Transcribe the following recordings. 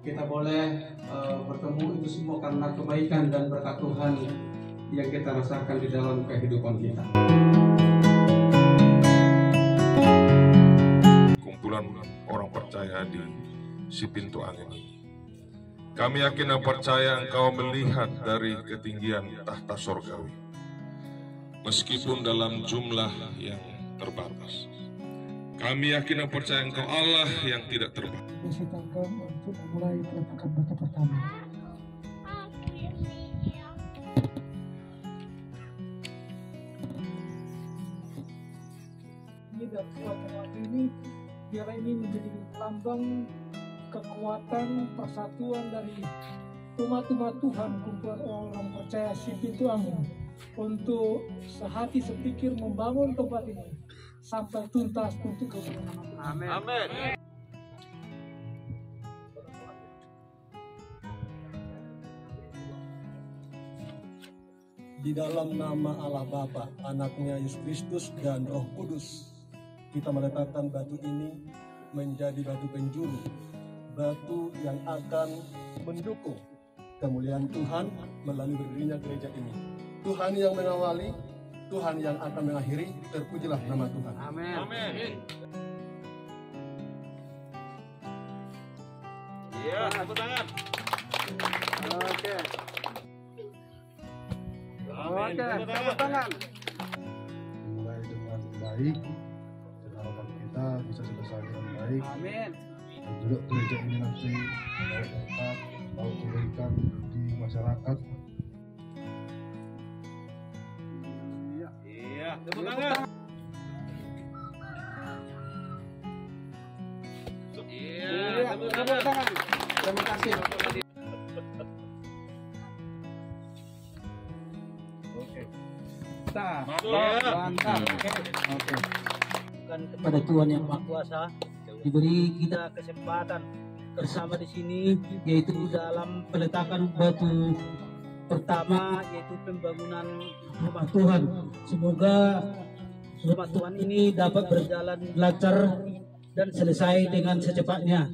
kita boleh bertemu itu semua karena kebaikan dan berkat Tuhan yang kita rasakan di dalam kehidupan kita. Kumpulan orang percaya di si pintu angin ini. Kami yakin dan percaya Engkau melihat dari ketinggian tahta sorgawi, meskipun dalam jumlah yang terbatas. Kami yakin dan percaya Engkau Allah yang tidak terbatas. Disitakan untuk memulai peletakan batu pertama. Ini dan kekuatan ini, biar ini menjadi lambang kekuatan persatuan dari umat-umat Tuhan, kumpulan orang percaya si pintu angin, untuk sehati sepikir membangun tempat ini sampai tuntas untuk kemenangan. Amin. Amin. Di dalam nama Allah Bapa, Anaknya Yesus Kristus dan Roh Kudus, kita meletakkan batu ini menjadi batu penjuru, batu yang akan mendukung kemuliaan Tuhan melalui berdirinya gereja ini. Tuhan yang mengawali, Tuhan yang akan mengakhiri, terpujilah nama Tuhan. Amin. Amin. Iya, tepuk tangan. Oke. Oke, tepuk tangan. Mulai dengan baik, dan harapan kita bisa selesai dengan baik. Amin. Dan juga gereja ini nanti bawa berkat, bawa kebaikan di masyarakat. Iya, tepuk tangan. Iya, tepuk tangan. Terima kasih. Mantap. Oke. Kepada Tuhan yang Maha Kuasa, diberi kita kesempatan bersama di sini, yaitu dalam peletakan batu pertama, yaitu pembangunan rumah Tuhan. Semoga rumah Tuhan ini dapat berjalan lancar dan selesai dengan secepatnya.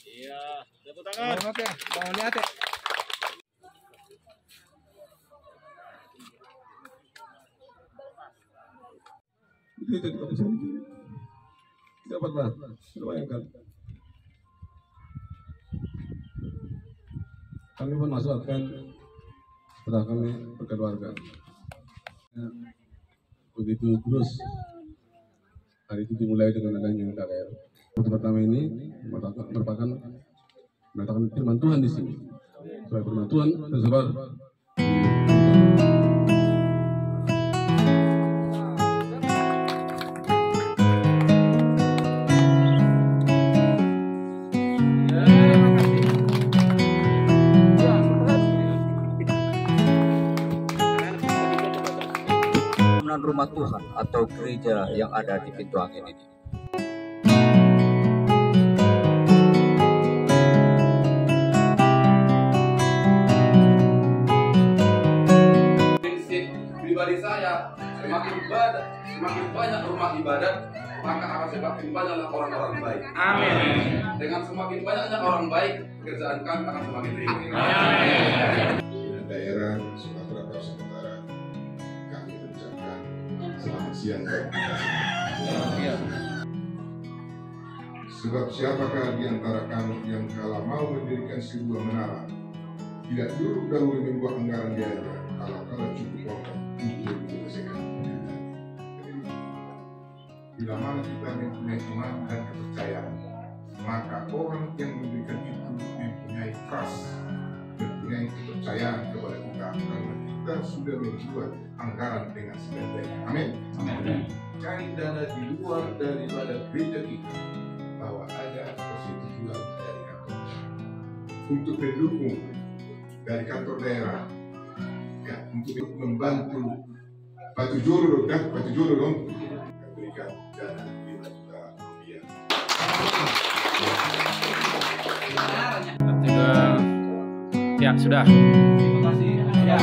Iya, tepuk tangan. Oke, mau lihat ya. Itu dapat sini. Dapatlah, bayangkan. Kami pun masuk akan setelah kami berkeluarga. Begitu terus hari itu dimulai dengan adanya KKR. Waktu pertama ini merupakan firman Tuhan di sini. Supaya firman Tuhan tersebar. Rumah Tuhan atau gereja yang ada di pintu angin ini. Prinsip pribadi saya, semakin banyak rumah ibadat, maka akan semakin banyaklah orang-orang baik. Amin. Dengan semakin banyaknya orang baik, pekerjaan kami akan semakin ringan. Amin. Di daerah Sumatera Barat Utara, kami ucapkan selamat siang dan sebab siapakah di antara kamu yang kalau mau mendirikan sebuah menara tidak dahulu membuat anggaran biaya kalau cukup uang untuk menyelesaikan. Bila mana kita mempunyai iman dan kepercayaan, maka orang yang mendirikan itu mempunyai trust, mempunyai kepercayaan kepada kita karena kita sudah membuat anggaran dengan sebaik-baiknya. Amin. Cari dana di luar daripada gereja kita, bahwa ada persetujuan dari kantor untuk mendukung dari kantor daerah, ya, untuk membantu batu juru dong, berikan dana 5 juta rupiah. Ya, sudah. Terima kasih. Ya.